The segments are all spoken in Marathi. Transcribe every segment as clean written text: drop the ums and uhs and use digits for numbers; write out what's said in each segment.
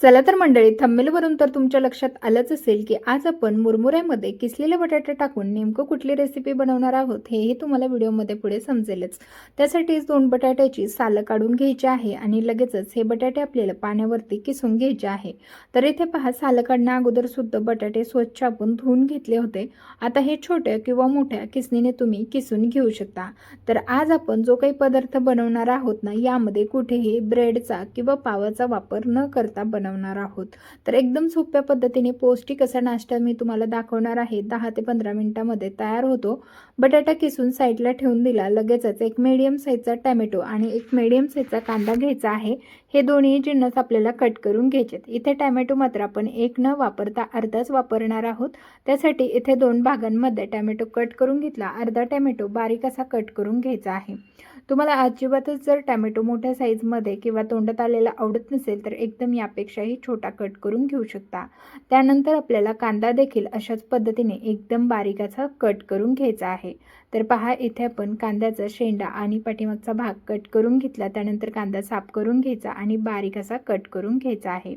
चला तर मंडळी, थंबनेलवरून तर तुमच्या लक्षात आलंच असेल की आज आपण मुरमुऱ्यामध्ये किसलेले बटाटे टाकून नेमकं कुठली रेसिपी बनवणार आहोत हेही तुम्हाला व्हिडिओमध्ये पुढे समजेलच। त्यासाठी 2 बटाट्याची सालं काढून घ्यायची आहे आणि लगेचच हे बटाटे आपल्याला पाण्यावरती किसून घ्यायचे आहे। तर इथे पहा, सालं काढण्या अगोदर सुद्धा बटाटे स्वच्छ आपण धुवून घेतले होते। आता हे छोट्या किंवा मोठ्या किसणीने तुम्ही किसून घेऊ शकता। तर आज आपण जो काही पदार्थ बनवणार आहोत ना, यामध्ये कुठेही ब्रेडचा किंवा पावाचा वापर न करता बनवणार आहोत। तर एकदम सोप्या पद्धतीने पौष्टिक असा नाश्ता मी तुम्हाला दाखवणार आहे। 10 ते 15 मिनिटांमध्ये तयार होतो। बटाटा किसून साईडला ठेवून दिला। लगेचच एक मीडियम साईजचा टोमॅटो आणि एक मीडियम साईजचा कांदा घ्यायचा आहे। हे दोन्ही जिन्नस आपल्याला कट करून घ्यायचे। इथे टोमॅटो मात्र आपण एक न वापरता अर्धाच वापरणार आहोत। त्यासाठी इथे 2 भागांमध्ये टोमॅटो कट करून घेतला। अर्धा टोमॅटो बारीक असा कट करून घ्यायचा आहे। तुम्हाला अजिबातच जर टोमॅटो मोठ्या साईजमध्ये किंवा तोंडात आलेला आवडत नसेल तर एकदम यापेक्षाही छोटा कट करून घेऊ शकता। त्यानंतर आपल्याला कांदा देखील अशाच पद्धतीने एकदम बारीक असा कट करून घ्यायचा आहे। तर पहा, इथे आपण कांद्याचा शेंडा आणि पाठीमागचा भाग कट करून घेतला। त्यानंतर कांदा साफ करून घ्यायचा आणि बारीक असा कट करून घ्यायचा आहे।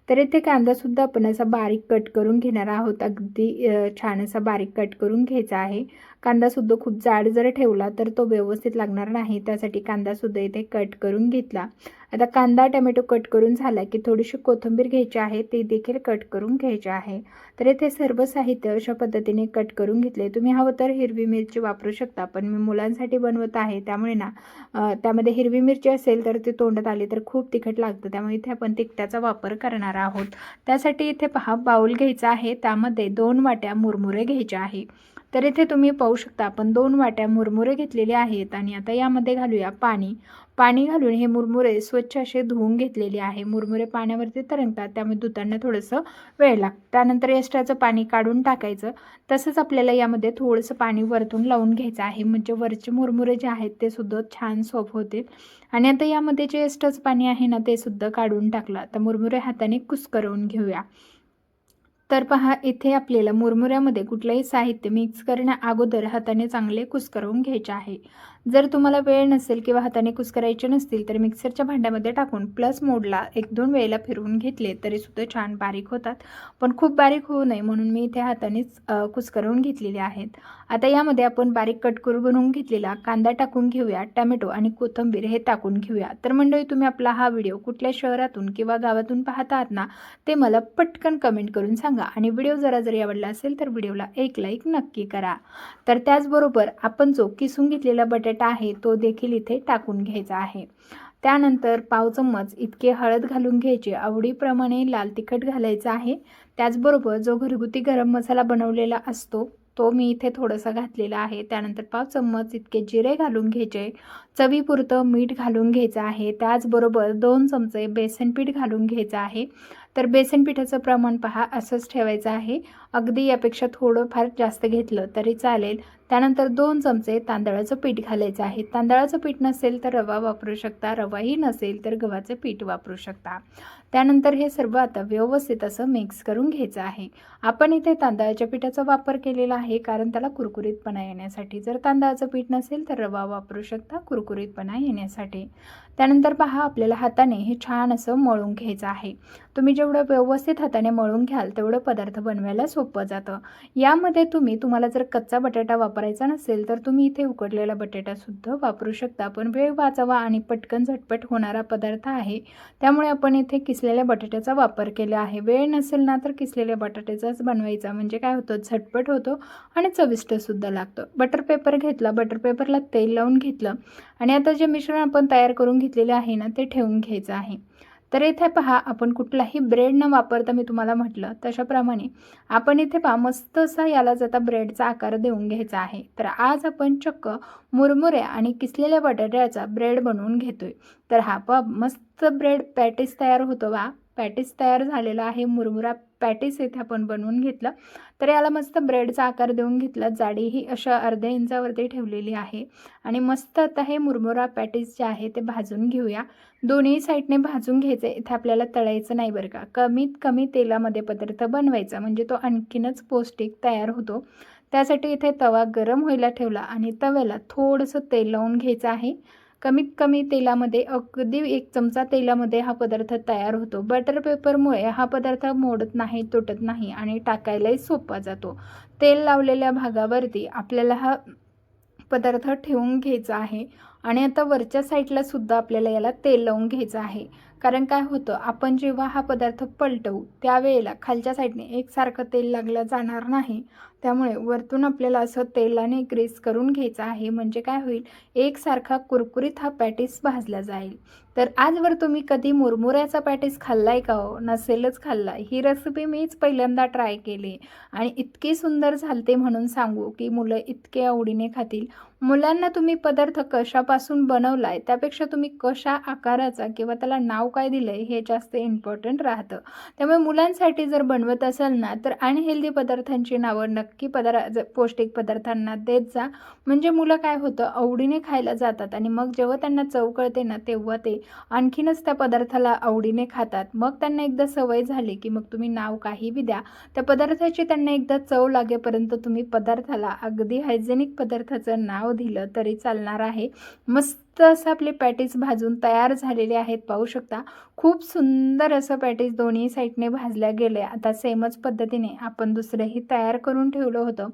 तर इथे कांदासुद्धा आपण असा बारीक कट करून घेणार आहोत। अगदी छान असा बारीक कट करून घ्यायचा आहे। कांदासुद्धा खूप जाड जर ठेवला तर तो व्यवस्थित लागणार नाही, त्यासाठी कांदासुद्धा इथे कट करून घेतला। आता कांदा टोमॅटो कट करून झाला की थोडीशी कोथिंबीर घ्यायची आहे, ते देखील कट करून घ्यायचे आहे। तर इथे सर्व साहित्य अशा पद्धतीने कट करून घेतले। तुम्ही हवं तर हिरवी मिरची वापरू शकता, पण मी मुलांसाठी बनवत आहे त्यामुळे ना त्यामध्ये हिरवी मिरची असेल तर ती तोंडात आली तर खूप तिखट लागतं, त्यामुळे इथे आपण तिखटाचा वापर करणार आहोत। त्यासाठी इथे पहा, बाउल घ्यायचा आहे, त्यामध्ये 2 वाट्या मुरमुरे घ्यायचे आहे। तर इथे तुम्ही पाहू शकता आपण 2 वाट्या मुरमुरे घेतलेले आहेत आणि आता यामध्ये घालूया पाणी। पाणी घालून हे मुरमुरे स्वच्छ असे धुवून घेतलेले आहे। मुरमुरे पाण्यावरती तरंगतात, त्यामुळे धुताना थोडंसं वेळ लागतं। त्यानंतर एक्स्ट्राचं पाणी काढून टाकायचं। तसंच आपल्याला यामध्ये थोडंसं पाणी वरतून लावून घ्यायचं आहे, म्हणजे वरचे मुरमुरे जे आहेत ते सुद्धा छान सॉफ्ट होतील। आणि आता यामध्ये जे एक्स्ट्राचं पाणी आहे ना, ते सुद्धा काढून टाकलं। आता मुरमुरे हाताने कुस्करवून घेऊया। तर पहा, इथे आपल्याला मुरमुऱ्यामध्ये कुठलंही साहित्य मिक्स करण्या अगोदर हाताने चांगले कुस्करवून घ्यायचे आहे। जर तुम्हाला वेळ नसेल किंवा हाताने कुस्करायचे नसतील तर मिक्सरच्या भांड्यामध्ये टाकून प्लस मोडला 1-2 वेळेला फिरवून घेतले तरी सुद्धा छान बारीक होतात, पण खूप बारीक होऊ नये म्हणून मी इथे हातानेच कुस्करवून घेतलेले आहेत। आता यामध्ये आपण बारीक कट करून घेतलेला कांदा टाकून घेऊया, टोमॅटो आणि कोथिंबीर हे टाकून घेऊया। तर मंडळी, तुम्ही आपला हा व्हिडिओ कुठल्या शहरातून किंवा गावातून पाहत आहात ना, ते मला पटकन कमेंट करून सांगा आणि व्हिडिओ जरी आवडला असेल तर व्हिडिओला एक लाईक नक्की करा। तर त्याचबरोबर आपण जो किसून घेतलेला बटाटा आहे तो देखील इथे टाकून घ्यायचा आहे। त्यानंतर पाव चम्मच इतके हळद घालून घ्यायची, आवडीप्रमाणे लाल तिखट घालायचं आहे। त्याचबरोबर जो घरगुती गरम मसाला बनवलेला असतो तो मी इथे थोडासा घातलेला आहे। त्यानंतर पाव चम्मच इतके जिरे घालून घ्यायचे, चवीपुरतं मीठ घालून घ्यायचं आहे। त्याचबरोबर 2 चमचे बेसन पीठ घालून घ्यायचं आहे। तर बेसन पिठाचं प्रमाण पहा असंच ठेवायचं आहे, अगदी यापेक्षा थोडंफार जास्त घेतलं तरी चालेल। त्यानंतर 2 चमचे तांदळाचं पीठ घालायचं आहे। तांदळाचं पीठ नसेल तर रवा वापरू शकता, रवाही नसेल तर गव्हाचं पीठ वापरू शकता। त्यानंतर हे सर्व आता व्यवस्थित असं मिक्स करून घ्यायचं आहे। आपण इथे तांदळाच्या पिठाचा वापर केलेला आहे कारण त्याला कुरकुरीतपणा येण्यासाठी। जर तांदळाचं पीठ नसेल तर रवा वापरू शकता कुरकुरीतपणा येण्यासाठी। त्यानंतर पहा, आपल्याला हाताने हे छान असं मळून घ्यायचं आहे। तुम्ही जेवढं व्यवस्थित हाताने मळून घ्याल तेवढं पदार्थ बनवायला सोपं जातं। यामध्ये तुम्हाला जर कच्चा बटाटा वापरायचा नसेल तर तुम्ही इथे उकडलेला बटाटा सुद्धा वापरू शकता, पण वेळ वाचवा आणि पटकन झटपट होणारा पदार्थ आहे त्यामुळे आपण इथे किसलेल्या बटाट्याचा वापर केला आहे। वेळ नसेल ना तर किसलेल्या बटाट्याचाच बनवायचा, म्हणजे काय होतं, झटपट होतो आणि चविष्ट सुद्धा लागतं। बटर पेपर घेतला, बटर पेपरला तेल लावून घेतलं आणि आता जे मिश्रण आपण तयार करून घेतलेले आहे ना ते ठेवून घ्यायचं आहे। तर इथे पहा, आपण कुठलाही ब्रेड न वापरता मी तुम्हाला म्हटलं तशाप्रमाणे आपण इथे पहा मस्त असा याला जाता ब्रेडचा आकार देऊन घ्यायचा आहे। तर आज आपण चक्क मुरमुरे आणि किसलेल्या बटाट्याचा ब्रेड बनवून घेतोय। तर हा पहा, मस्त ब्रेड पॅटीस तयार होतो। पॅटीस तयार झालेला आहे, मुरमुरा पॅटीस इथे आपण बनवून घेतलं। तर याला मस्त ब्रेडचा आकार देऊन घेतला, जाडी ही अशा अर्ध्या इंचावरती ठेवलेली आहे आणि मस्त आता हे मुरमुरा पॅटीस जे आहे ते भाजून घेऊया। दोन्ही साईडने भाजून घ्यायचे, इथे आपल्याला तळायचं नाही बरं का, कमीत कमी तेलामध्ये पदार्थ बनवायचा म्हणजे तो आणखीनच पौष्टिक तयार होतो। त्यासाठी इथे तवा गरम व्हायला ठेवला आणि तव्याला थोडंसं तेल लावून घ्यायचं आहे। कमीत कमी तेलामध्ये अगदी 1 चमचा तेलामध्ये हा पदार्थ तयार होतो. बटर पेपरमुळे हा पदार्थ मोडत नाही, तुटत नाही आणि टाकायलाही सोपा जातो. तेल लावलेल्या भागावरती आपल्याला हा पदार्थ ठेवून घ्यायचा आहे आणि आता वरच्या साईडला सुद्धा आपल्याला याला तेल लावून घ्यायचं आहे. कारण काय होतं, आपण जेव्हा हा पदार्थ पलटवू त्यावेळेला खालच्या साईडने एकसारखं तेल लागलं जाणार नाही. त्यामुळे वरतून आपल्याला असं तेलाने ग्रीस करून घ्यायचं आहे. म्हणजे काय होईल, एकसारखा कुरकुरीत हा पॅटीस भाजला जाईल. तर आजवर तुम्ही कधी मुरमुऱ्याचा पॅटीस खाल्लाय का हो? नसेलच खाल्ला. ही रेसिपी मीच पहिल्यांदा ट्राय केली आणि इतकी सुंदर झालते म्हणून सांगू, की मुलं इतके आवडीने खातील. मुलांना तुम्ही पदार्थ कशापासून बनवलाय त्यापेक्षा तुम्ही कशा आकाराचा किंवा त्याला नाव काय दिलंय हे जास्त इम्पॉर्टंट राहतं. त्यामुळे मुलांसाठी जर बनवत असाल ना, तर अनहेल्दी पदार्थांची नावं नक्की पौष्टिक पदार्थांना देत जा. म्हणजे मुलं काय होतं, आवडीने खायला जातात आणि मग जेव्हा त्यांना चव कळते ना, तेव्हा ते आणखीनच त्या पदार्थाला आवडीने खातात. मग त्यांना एकदा सवय झाली, की मग तुम्ही नाव काही बी द्या. त्या पदार्थाची त्यांना एकदा चव लागेपर्यंत तुम्ही पदार्थाला अगदी हायजेनिक पदार्थाचं नाव दिलं तरी चालणार आहे. मस्त असं आपले पॅटीस भाजून तयार झालेले आहेत, पाहू शकता. खूप सुंदर असं पॅटीस दोन्ही साईडने भाजल्या गेले. आता सेमच पद्धतीने आपण दुसरंही तयार करून ठेवलं होतं.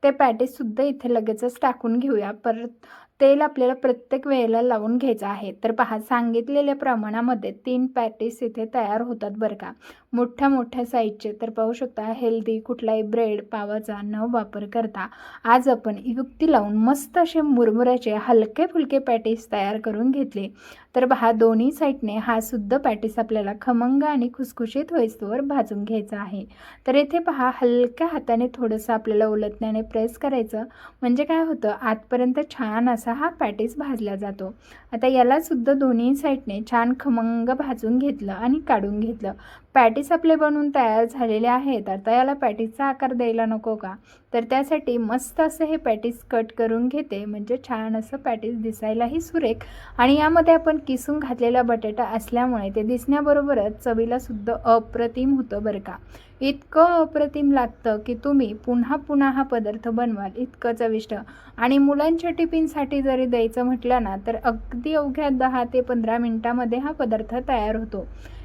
ते पॅटीससुद्धा इथे लगेचच टाकून घेऊया. परत तेल आपल्याला प्रत्येक वेळेला लावून घ्यायचं आहे. तर पहा, सांगितलेल्या प्रमाणामध्ये 3 पॅटीस इथे तयार होतात बरं का, मोठ्या मोठ्या साईजचे. तर पाहू शकता, हेल्दी कुठलाही ब्रेड पावाचा न वापर करता आज आपण युक्ती लावून मस्त असे मुरमुऱ्याचे हलके फुलके पॅटीस तयार करून घेतले. तर पहा, दोन्ही साईडने हा सुद्धा पॅटीस आपल्याला खमंग आणि खुसखुशीत होईस्तोवर भाजून घ्यायचा आहे. तर इथे पहा, हलक्या हाताने थोडंसं आपल्याला उलटण्याने प्रेस करायचं. म्हणजे काय होतं, आतपर्यंत छान असा हा पॅटीस भाजला जातो. आता याला सुद्धा दोन्ही साईडने छान खमंग भाजून घेतलं आणि काढून घेतलं. पॅटीस आपले बनवून तयार झालेले आहेत. आता याला पॅटीसचा आकार द्यायला नको का, तर त्यासाठी मस्त असं हे पॅटीस कट करून घेते. म्हणजे छान असं पॅटीस दिसायलाही सुरेख आणि यामध्ये आपण किसून घातलेला बटाटा असल्यामुळे ते दिसण्याबरोबरच चवीला सुद्धा अप्रतिम होतं बरं का. इतकं अप्रतिम लागतं, की तुम्ही पुन्हा पुन्हा हा पदार्थ बनवाल, इतकं चविष्ट. आणि मुलांच्या टिफिनसाठी जरी द्यायचं म्हटलं ना, तर अगदी अवघ्या 10 ते 15 मिनिटामध्ये हा पदार्थ तयार होतो.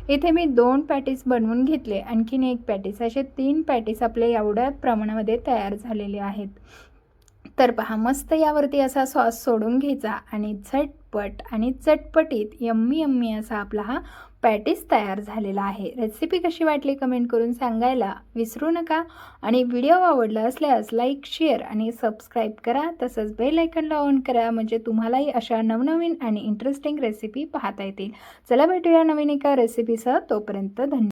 इथे मी 2 पॅटीस बनवून घेतले, आणखीन 1 पॅटीस, असे 3 पॅटीस आपले एवढ्या प्रमाणामध्ये तयार झालेले आहेत. तर पहा, मस्त यावरती असा सॉस सोडून घ्यायचा आणि झटपट आणि चटपटीत यम्मी यम्मी असा आपला हा पॅटीस तयार झालेला आहे. रेसिपी कशी वाटली कमेंट करून सांगायला विसरू नका आणि व्हिडिओ आवडला असल्यास लाईक, शेअर आणि सबस्क्राईब करा. तसंच बेल आयकॉनला ऑन करा, म्हणजे तुम्हालाही अशा नवनवीन आणि इंटरेस्टिंग रेसिपी पाहता येतील. चला भेटूया नवीन एका रेसिपीसह. तोपर्यंत धन्यवाद.